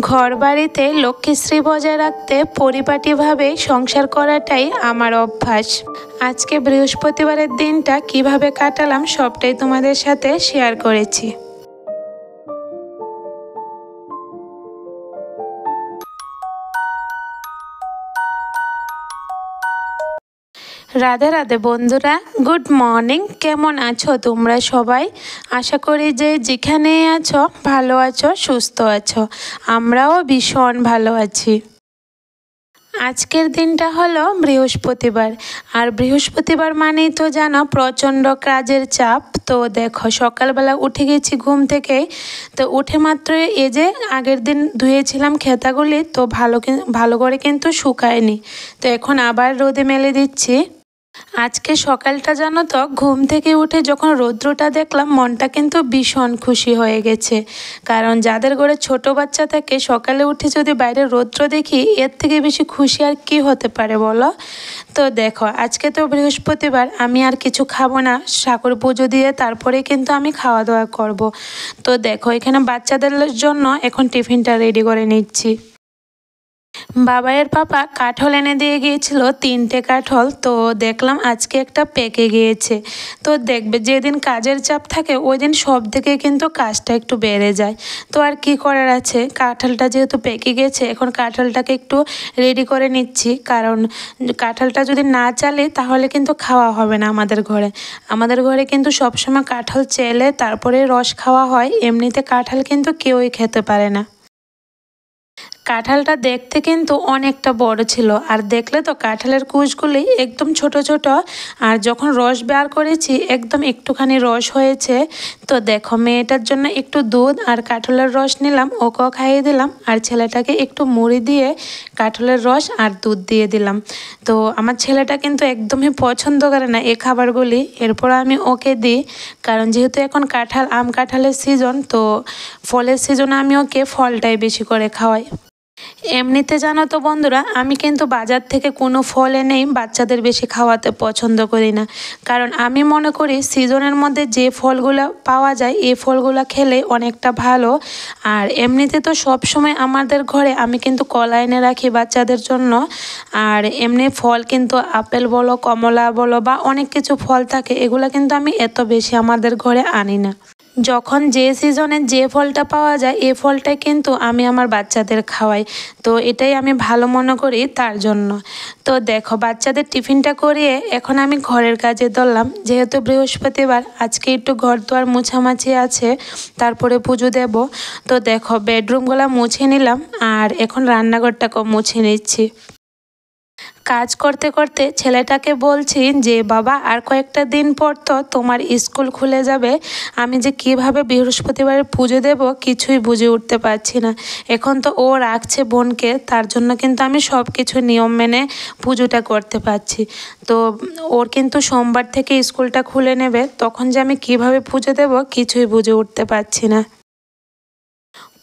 ঘরবাড়িতে লক্ষ্মীশ্রী বজায় রাখতে পরিপাটিভাবে সংসার করাটাই আমার অভ্যাস। আজকে বৃহস্পতিবারের দিনটা কিভাবে কাটালাম সবটাই তোমাদের সাথে শেয়ার করেছি। রাধে রাধে বন্ধুরা, গুড মর্নিং। কেমন আছো তোমরা সবাই? আশা করি যে যেখানে আছো ভালো আছো, সুস্থ আছো। আমরাও ভীষণ ভালো আছি। আজকের দিনটা হলো বৃহস্পতিবার, আর বৃহস্পতিবার মানেই তো জানো প্রচণ্ড কাজের চাপ। তো দেখো সকালবেলা উঠে গেছি ঘুম থেকে, তো উঠে মাত্র এই যে আগের দিন ধুয়েছিলাম খেতাগুলি, তো ভালো করে কিন্তু শুকায়নি, তো এখন আবার রোদে মেলে দিচ্ছি। আজকে সকালটা জানো তো ঘুম থেকে উঠে যখন রৌদ্রটা দেখলাম মনটা কিন্তু ভীষণ খুশি হয়ে গেছে। কারণ যাদের ঘরে ছোট বাচ্চা থাকে সকালে উঠে যদি বাইরে রৌদ্র দেখি এর থেকে বেশি খুশি আর কি হতে পারে বলো। তো দেখো আজকে তো বৃহস্পতিবার, আমি আর কিছু খাবো না, ঠাকুর পুজো দিয়ে তারপরে কিন্তু আমি খাওয়া দাওয়া করব। তো দেখো এখানে বাচ্চাদের জন্য এখন টিফিনটা রেডি করে নিচ্ছি। বাবাইয়ের পাপা কাঁঠাল এনে দিয়ে গিয়েছিল 3টে কাঁঠাল, তো দেখলাম আজকে একটা পেকে গিয়েছে। তো দেখবে যেদিন কাজের চাপ থাকে ওই দিন সব থেকে কিন্তু কাজটা একটু বেড়ে যায়। তো আর কি করার আছে, কাঁঠালটা যেহেতু পেকে গেছে এখন কাঁঠালটাকে একটু রেডি করে নিচ্ছি। কারণ কাঁঠালটা যদি না চালে তাহলে কিন্তু খাওয়া হবে না আমাদের ঘরে কিন্তু সবসময় কাঁঠাল চেলে তারপরে রস খাওয়া হয়, এমনিতে কাঁঠাল কিন্তু কেউই খেতে পারে না। কাঁঠালটা দেখতে কিন্তু অনেকটা বড় ছিল, আর দেখলে তো কাঁঠালের কুচগুলি একদম ছোট ছোট, আর যখন রস বের করেছি একদম একটুখানি রস হয়েছে। তো দেখো মেয়েটার জন্য একটু দুধ আর কাঁঠালের রস নিলাম, ওকেও খাইয়ে দিলাম, আর ছেলেটাকে একটু মুড়ি দিয়ে কাঁঠালের রস আর দুধ দিয়ে দিলাম। তো আমার ছেলেটা কিন্তু একদমই পছন্দ করে না এই খাবারগুলি, এরপর আমি ওকে দিই। কারণ যেহেতু এখন আম কাঁঠালের সিজন, তো ফলের সিজনে আমি ওকে ফলটাই বেশি করে খাওয়াই। এমনিতে জানো তো বন্ধুরা, আমি কিন্তু বাজার থেকে কোনো ফল এনেই বাচ্চাদের বেশি খাওয়াতে পছন্দ করি না। কারণ আমি মনে করি সিজনের মধ্যে যে ফলগুলো পাওয়া যায় এই ফলগুলো খেলে অনেকটা ভালো। আর এমনিতে তো সব সময় আমাদের ঘরে আমি কিন্তু কলা এনে রাখি বাচ্চাদের জন্য। আর এমনি ফল কিন্তু আপেল বলো, কমলা বলো বা অনেক কিছু ফল থাকে, এগুলো কিন্তু আমি এত বেশি আমাদের ঘরে আনি না। যখন যে সিজনে যে ফলটা পাওয়া যায় এই ফলটাই কিন্তু আমি আমার বাচ্চাদের খাওয়াই। তো এটাই আমি ভালো মনে করি তার জন্য। তো দেখো বাচ্চাদের টিফিনটা করিয়ে এখন আমি ঘরের কাজে ধরলাম। যেহেতু বৃহস্পতিবার আজকে একটু ঘর দুয়ার মুছামাছি আছে, তারপরে পুজো দেব। তো দেখো বেডরুমগুলো মুছে নিলাম, আর এখন রান্নাঘরটাকেও মুছে নিচ্ছি। কাজ করতে করতে ছেলেটাকে বলছি যে বাবা আর কয়েকটা দিন পর তো তোমার স্কুল খুলে যাবে, আমি যে কিভাবে বৃহস্পতিবারের পুজো দেব কিছুই বুঝে উঠতে পারছি না। এখন তো ও রাখছে বোনকে, তার জন্য কিন্তু আমি সব কিছু নিয়ম মেনে পুজোটা করতে পারছি। তো ওর কিন্তু সোমবার থেকে স্কুলটা খুলে নেবে, তখন যে আমি কিভাবে পুজো দেব কিছুই বুঝে উঠতে পারছি না।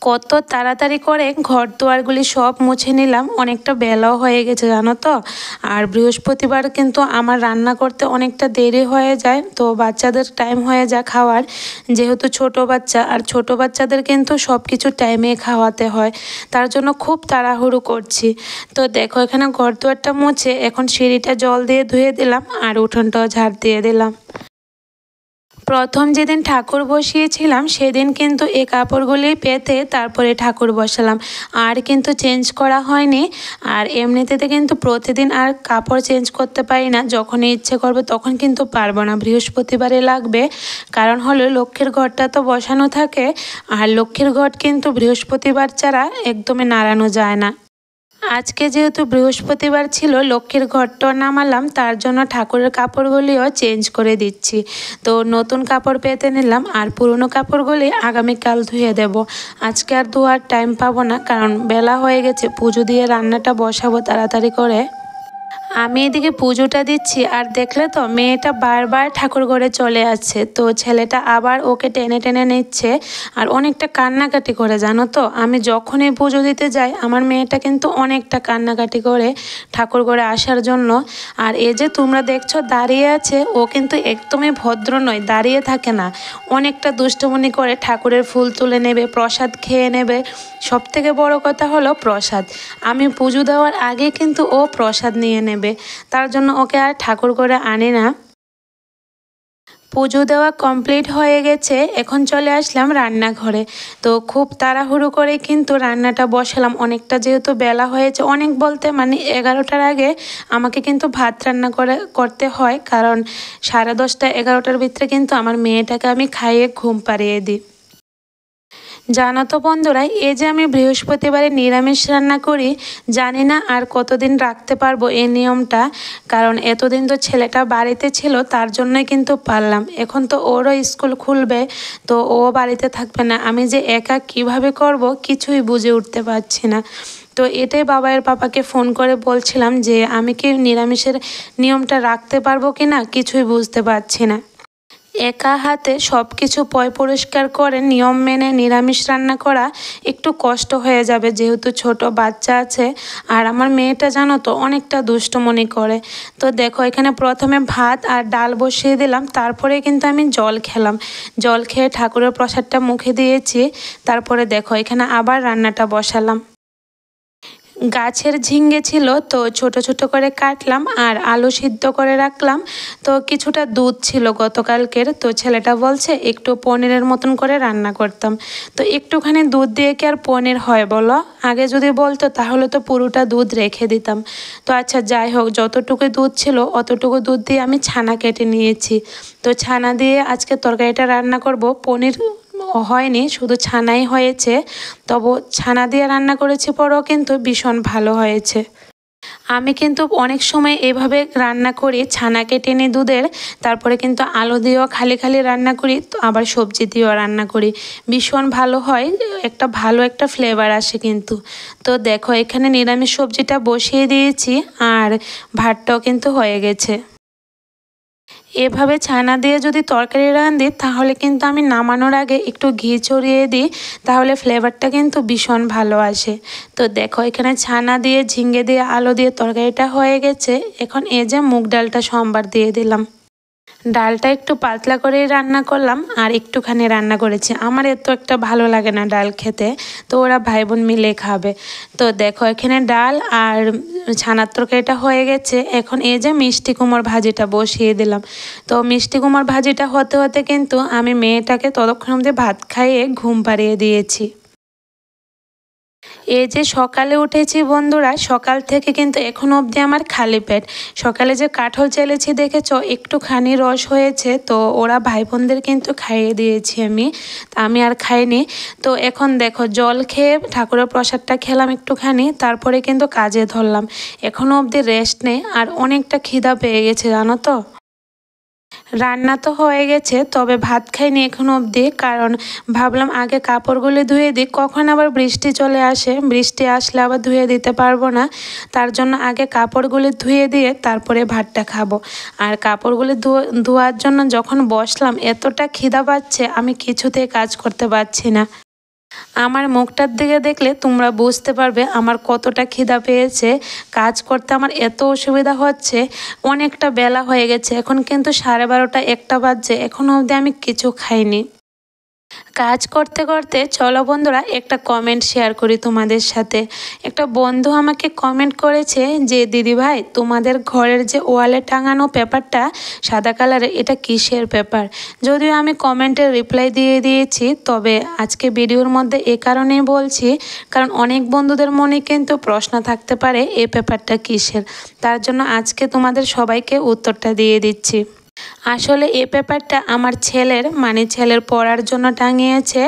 কত তাড়াতাড়ি করে ঘর দুয়ারগুলি সব মুছে নিলাম, অনেকটা বেলাও হয়ে গেছে জানো তো। আর বৃহস্পতিবার কিন্তু আমার রান্না করতে অনেকটা দেরি হয়ে যায়, তো বাচ্চাদের টাইম হয়ে যায় খাওয়ার। যেহেতু ছোট বাচ্চা, আর ছোট বাচ্চাদের কিন্তু সব কিছু টাইমে খাওয়াতে হয়, তার জন্য খুব তাড়াহুড়ো করছি। তো দেখো এখানে ঘর দুয়ারটা মুছে এখন সিঁড়িটা জল দিয়ে ধুয়ে দিলাম, আর উঠোনটাও ঝাড় দিয়ে দিলাম। প্রথম যেদিন ঠাকুর বসিয়েছিলাম সেদিন কিন্তু এই কাপড়গুলি পেতে তারপরে ঠাকুর বসালাম, আর কিন্তু চেঞ্জ করা হয়নি। আর এমনিতে কিন্তু প্রতিদিন আর কাপড় চেঞ্জ করতে পারি না, যখনই ইচ্ছে করবে তখন কিন্তু পারবো না, বৃহস্পতিবারে লাগবে। কারণ হলো লক্ষ্মীর ঘরটা তো বসানো থাকে, আর লক্ষ্মীর ঘর কিন্তু বৃহস্পতিবার ছাড়া একদমই নাড়ানো যায় না। আজকে যেহেতু বৃহস্পতিবার ছিল লক্ষ্মীর ঘরটা নামালাম, তার জন্য ঠাকুরের কাপড়গুলিও চেঞ্জ করে দিচ্ছি। তো নতুন কাপড় পেতে নিলাম, আর পুরনো কাপড়গুলি আগামীকাল ধুয়ে দেব। আজকে আর ধোয়ার টাইম পাবো না, কারণ বেলা হয়ে গেছে, পুজো দিয়ে রান্নাটা বসাবো তাড়াতাড়ি করে। আমি এদিকে পুজোটা দিচ্ছি আর দেখলে তো মেয়েটা বারবার ঠাকুর ঘরে চলে আসছে, তো ছেলেটা আবার ওকে টেনে টেনে নিচ্ছে আর অনেকটা কান্নাকাটি করে, জানো তো। আমি যখনই পুজো দিতে যাই আমার মেয়েটা কিন্তু অনেকটা কান্নাকাটি করে ঠাকুর ঘরে আসার জন্য। আর এই যে তোমরা দেখছো দাঁড়িয়ে আছে, ও কিন্তু একদমই ভদ্র নয়, দাঁড়িয়ে থাকে না, অনেকটা দুষ্টুমনি করে ঠাকুরের ফুল তুলে নেবে, প্রসাদ খেয়ে নেবে। সব থেকে বড় কথা হলো প্রসাদ, আমি পুজো দেওয়ার আগে কিন্তু ও প্রসাদ নিয়ে নেবে, তার জন্য ওকে আর ঠাকুর করে আনি না। পুজো দেওয়া কমপ্লিট হয়ে গেছে, এখন চলে আসলাম রান্নাঘরে। তো খুব তাড়াহুড়ো করে কিন্তু রান্নাটা বসালাম, অনেকটা যেহেতু বেলা হয়েছে, অনেক বলতে মানে 11টার আগে আমাকে কিন্তু ভাত রান্না করতে হয়, কারণ 10:30 11টার ভিতরে কিন্তু আমার মেয়েটাকে আমি খাইয়ে ঘুম পাড়িয়ে দিই। জানো তো বন্ধুরা, এই যে আমি বৃহস্পতিবারে নিরামিষ রান্না করি, জানি না আর কতদিন রাখতে পারবো এই নিয়মটা, কারণ এতদিন তো ছেলেটা বাড়িতে ছিল, তার জন্যই কিন্তু পারলাম। এখন তো ওরও স্কুল খুলবে, তো ও বাড়িতে থাকবে না, আমি যে একা কিভাবে করব কিছুই বুঝে উঠতে পারছি না। তো এটাই বাবাইয়ের পাপাকে ফোন করে বলছিলাম যে আমি কি নিরামিষের নিয়মটা রাখতে পারবো কি না, কিছুই বুঝতে পারছি না। একা হাতে সব কিছু পরিষ্কার করে নিয়ম মেনে নিরামিষ রান্না করা একটু কষ্ট হয়ে যাবে, যেহেতু ছোট বাচ্চা আছে। আর আমার মেয়েটা জানো তো অনেকটা দুষ্টুমনি করে। তো দেখো এখানে প্রথমে ভাত আর ডাল বসিয়ে দিলাম, তারপরে কিন্তু আমি জল খেলাম, জল খেয়ে ঠাকুরের প্রসাদটা মুখে দিয়েছি। তারপরে দেখো এখানে আবার রান্নাটা বসালাম। গাছের ঝিঙ্গে ছিল, তো ছোট ছোট করে কাটলাম আর আলু সিদ্ধ করে রাখলাম। তো কিছুটা দুধ ছিল গতকালকের, তো ছেলেটা বলছে একটু পনিরের মতন করে রান্না করতাম। তো একটুখানি দুধ দিয়ে কি আর পনির হয় বলো, আগে যদি বলতো তাহলে তো পুরোটা দুধ রেখে দিতাম। তো আচ্ছা যাই হোক, যতটুকু দুধ ছিল অতটুকু দুধ দিয়ে আমি ছানা কেটে নিয়েছি। তো ছানা দিয়ে আজকে তরকারিটা রান্না করব, পনির হয়নি, শুধু ছানাই হয়েছে। তবু ছানা দিয়ে রান্না করেছি পরেও কিন্তু ভীষণ ভালো হয়েছে। আমি কিন্তু অনেক সময় এভাবে রান্না করি, ছানা কেটে নিই দুধের, তারপরে কিন্তু আলু দিয়েও খালি খালি রান্না করি, তো আবার সবজি দিয়েও রান্না করি, ভীষণ ভালো হয়, একটা ভালো একটা ফ্লেভার আসে কিন্তু। তো দেখো এখানে নিরামিষ সবজিটা বসিয়ে দিয়েছি আর ভাতটাও কিন্তু হয়ে গেছে। এভাবে ছানা দিয়ে যদি তরকারি রাঁধি তাহলে কিন্তু আমি নামানোর আগে একটু ঘি ছড়িয়ে দিই, তাহলে ফ্লেভারটা কিন্তু ভীষণ ভালো আসে। তো দেখো এখানে ছানা দিয়ে ঝিঙ্গে দিয়ে আলু দিয়ে তরকারিটা হয়ে গেছে। এখন এই যে মুগ ডালটা সম্বার দিয়ে দিলাম। ডালটা একটু পাতলা করেই রান্না করলাম আর একটুখানি রান্না করেছি, আমার এত একটা ভালো লাগে না ডাল খেতে, তো ওরা ভাই বোন মিলে খাবে। তো দেখো এখানে ডাল আর ছানার তরকারিটা হয়ে গেছে। এখন এই যে মিষ্টি কুমড় ভাজিটা বসিয়ে দিলাম। তো মিষ্টি কুমড় ভাজিটা হতে হতে কিন্তু আমি মেয়েটাকে ততক্ষণ অবধি ভাত খাইয়ে ঘুম পাড়িয়ে দিয়েছি। এই যে সকালে উঠেছি বন্ধুরা, সকাল থেকে কিন্তু এখনো অবধি আমার খালি পেট। সকালে যে কাঁঠাল চেলেছি দেখেছো, একটুখানি রস হয়েছে, তো ওরা ভাই বোনদের কিন্তু খাইয়ে দিয়েছি আমি, আমি আর খাইনি। তো এখন দেখো জল খেয়ে ঠাকুরের প্রসাদটা খেলাম একটুখানি, তারপরে কিন্তু কাজে ধরলাম। এখনো অবধি রেস্ট নেই আর অনেকটা খিদা পেয়ে গেছে জানো তো। রান্না তো হয়ে গেছে, তবে ভাত খাইনি এখনো অবধি, কারণ ভাবলাম আগে কাপড়গুলি ধুয়ে দিই, কখন আবার বৃষ্টি চলে আসে, বৃষ্টি আসলে আবার ধুয়ে দিতে পারবো না, তার জন্য আগে কাপড়গুলি ধুয়ে দিয়ে তারপরে ভাতটা খাবো। আর কাপড়গুলি ধোয়ার জন্য যখন বসলাম এতটা খিদা পাচ্ছে আমি কিছুতেই কাজ করতে পারছি না। আমার মুখটার দিকে দেখলে তোমরা বুঝতে পারবে আমার কতটা খিদা পেয়েছে, কাজ করতে আমার এত অসুবিধা হচ্ছে। অনেকটা বেলা হয়ে গেছে, এখন কিন্তু 12:30 1টা বাজছে, এখনও অবধি আমি কিছু খাইনি। কাজ করতে করতে চলো বন্ধুরা একটা কমেন্ট শেয়ার করি তোমাদের সাথে। একটা বন্ধু আমাকে কমেন্ট করেছে যে দিদি ভাই তোমাদের ঘরের যে ওয়ালে টাঙানো পেপারটা সাদা কালারের, এটা কিসের পেপার? যদিও আমি কমেন্টের রিপ্লাই দিয়ে দিয়েছি, তবে আজকে ভিডিওর মধ্যে এ কারণেই বলছি, কারণ অনেক বন্ধুদের মনে কিন্তু প্রশ্ন থাকতে পারে এই পেপারটা কিসের, তার জন্য আজকে তোমাদের সবাইকে উত্তরটা দিয়ে দিচ্ছি। আসলে এই পেপারটা আমার ছেলের পড়ার জন্য টাঙিয়েছে,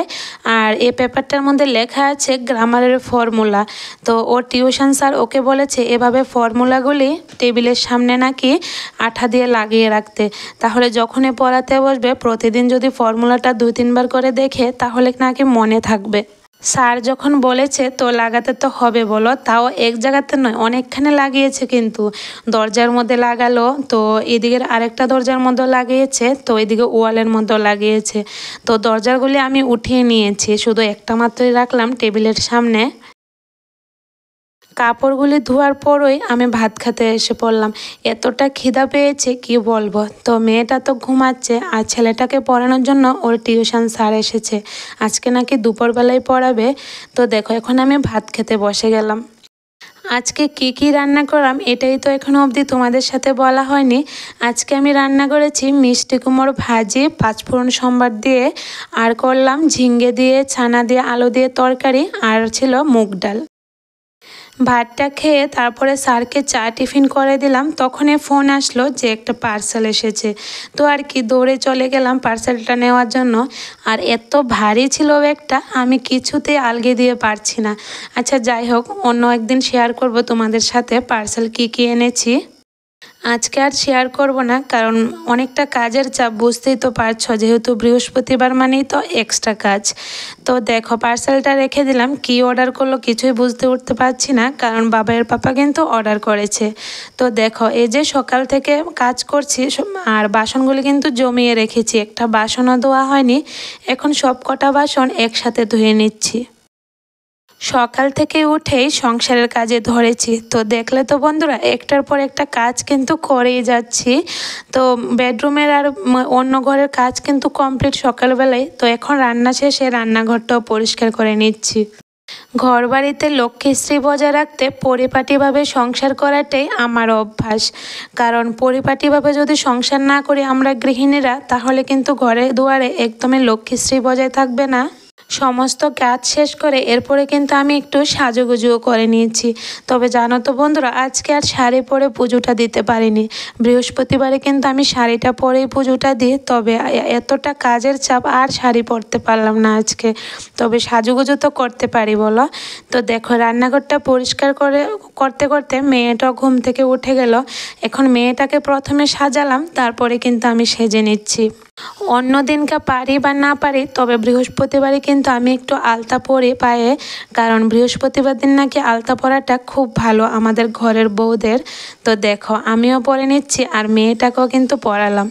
আর এই পেপারটার মধ্যে লেখা আছে গ্রামারের ফর্মুলা। তো ওর টিউশন স্যার ওকে বলেছে এভাবে ফর্মুলাগুলি টেবিলের সামনে নাকি আঠা দিয়ে লাগিয়ে রাখতে, তাহলে যখনই পড়াতে বসবে প্রতিদিন যদি ফর্মুলাটা 2-3 বার করে দেখে তাহলে নাকি মনে থাকবে। স্যার যখন বলেছে তো লাগাতে তো হবে বলো, তাও এক জায়গাতে নয় অনেকখানে লাগিয়েছে, কিন্তু দরজার মধ্যে লাগালো, তো এদিকের আরেকটা দরজার মধ্যে লাগিয়েছে, তো এদিকে ওয়ালের মধ্যে লাগিয়েছে। তো দরজাগুলি আমি উঠিয়ে নিয়েছি, শুধু একটা মাত্রই রাখলাম টেবিলের সামনে। কাপড়গুলি ধোয়ার পরই আমি ভাত খেতে এসে পড়লাম। এতটা খিদা পেয়েছে কি বলবো। তো মেয়েটা তো ঘুমাচ্ছে, আর ছেলেটাকে পড়ানোর জন্য ওর টিউশন স্যার এসেছে, আজকে নাকি দুপুরবেলায় পড়াবে। তো দেখো এখন আমি ভাত খেতে বসে গেলাম। আজকে কি কি রান্না করলাম এটাই তো এখনো অবধি তোমাদের সাথে বলা হয়নি। আজকে আমি রান্না করেছি মিষ্টি কুমড়ো ভাজি পাঁচফোড়ন সম্বার দিয়ে, আর করলাম ঝিঙ্গে দিয়ে ছানা দিয়ে আলু দিয়ে তরকারি, আর ছিল মুগ ডাল। ভাতটা খেয়ে তারপরে স্যারকে চা টিফিন করে দিলাম, তখনই ফোন আসলো যে একটা পার্সেল এসেছে। তো আর কি দৌড়ে চলে গেলাম পার্সেলটা নেওয়ার জন্য। আর এত ভারী ছিল ব্যাগটা, আমি কিছুতেই আলগে দিয়ে পারছি না। আচ্ছা যাই হোক, অন্য একদিন শেয়ার করব তোমাদের সাথে পার্সেল কি কি এনেছি। আজকে আর শেয়ার করব না, কারণ অনেকটা কাজের চাপ, বুঝতেই তো পারছো, যেহেতু বৃহস্পতিবার মানেই তো এক্সট্রা কাজ। তো দেখো পার্সেলটা রেখে দিলাম, কি অর্ডার করলো কিছুই বুঝতে উঠতে পারছি না, কারণ বাবার পাপা কিন্তু অর্ডার করেছে। তো দেখো এই যে সকাল থেকে কাজ করছি, আর বাসনগুলি কিন্তু জমিয়ে রেখেছি, একটা বাসনও ধোয়া হয়নি। এখন সব কটা বাসন একসাথে ধুয়ে নিচ্ছি। সকাল থেকে উঠেই সংসারের কাজে ধরেছি, তো দেখলে তো বন্ধুরা একটার পর একটা কাজ কিন্তু করেই যাচ্ছি। তো বেডরুমের আর অন্য ঘরের কাজ কিন্তু কমপ্লিট সকালবেলায়। তো এখন রান্না শেষে রান্নাঘরটাও পরিষ্কার করে নিচ্ছি। ঘর বাড়িতে লক্ষ্মীশ্রী বজায় রাখতে পরিপাটিভাবে সংসার করাটাই আমার অভ্যাস, কারণ পরিপাটিভাবে যদি সংসার না করি আমরা গৃহিণীরা, তাহলে কিন্তু ঘরে দুয়ারে একদমই লক্ষ্মীশ্রী বজায় থাকবে না। সমস্ত কাজ শেষ করে এরপরে কিন্তু আমি একটু সাজুগুজুও করে নিয়েছি। তবে জানো তো বন্ধুরা, আজকে আর শাড়ি পরে পুজোটা দিতে পারিনি। বৃহস্পতিবারে কিন্তু আমি শাড়িটা পরেই পুজোটা দিই, তবে এতটা কাজের চাপ আর শাড়ি পরতে পারলাম না আজকে। তবে সাজুগুজু তো করতে পারি বলো। তো দেখো রান্নাঘরটা পরিষ্কার করতে করতে মেয়েটাও ঘুম থেকে উঠে গেল। এখন মেয়েটাকে প্রথমে সাজালাম, তারপরে কিন্তু আমি সেজে নিচ্ছি। অন্য দিনকে পারি বা না পারি, তবে বৃহস্পতিবারে কিন্তু আমি একটু আলতা পরি পায়ে, কারণ বৃহস্পতিবার দিন নাকি আলতা পরাটা খুব ভালো আমাদের ঘরের বউদের। তো দেখো আমিও পরে নিচ্ছি, আর মেয়েটাকেও কিন্তু পরালাম।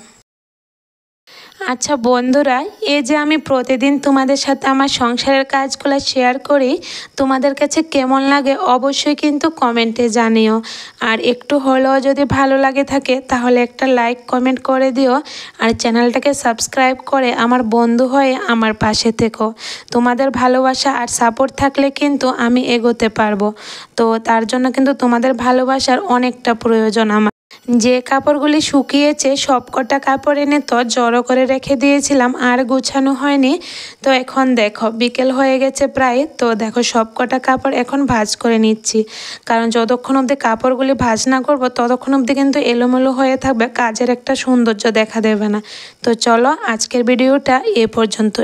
আচ্ছা বন্ধুরা, এই যে আমি প্রতিদিন তোমাদের সাথে আমার সংসারের কাজগুলো শেয়ার করি, তোমাদের কাছে কেমন লাগে অবশ্যই কিন্তু কমেন্টে জানিও। আর একটু হলেও যদি ভালো লাগে থাকে তাহলে একটা লাইক কমেন্ট করে দিও, আর চ্যানেলটাকে সাবস্ক্রাইব করে আমার বন্ধু হয়ে আমার পাশে থেকো। তোমাদের ভালোবাসা আর সাপোর্ট থাকলে কিন্তু আমি এগোতে পারবো। তো তার জন্য কিন্তু তোমাদের ভালোবাসার অনেকটা প্রয়োজন আমার। যে কাপড়গুলি শুকিয়েছে সব কটা কাপড় এনে তো জড়ো করে রেখে দিয়েছিলাম, আর গুছানো হয়নি। তো এখন দেখো বিকেল হয়ে গেছে প্রায়, তো দেখো সব কটা কাপড় এখন ভাঁজ করে নিচ্ছি, কারণ যতক্ষণ অবধি কাপড়গুলি ভাঁজ না করবো ততক্ষণ অবধি কিন্তু এলোমেলো হয়ে থাকবে, কাজের একটা সৌন্দর্য দেখা দেবে না। তো চলো আজকের ভিডিওটা এ পর্যন্ত।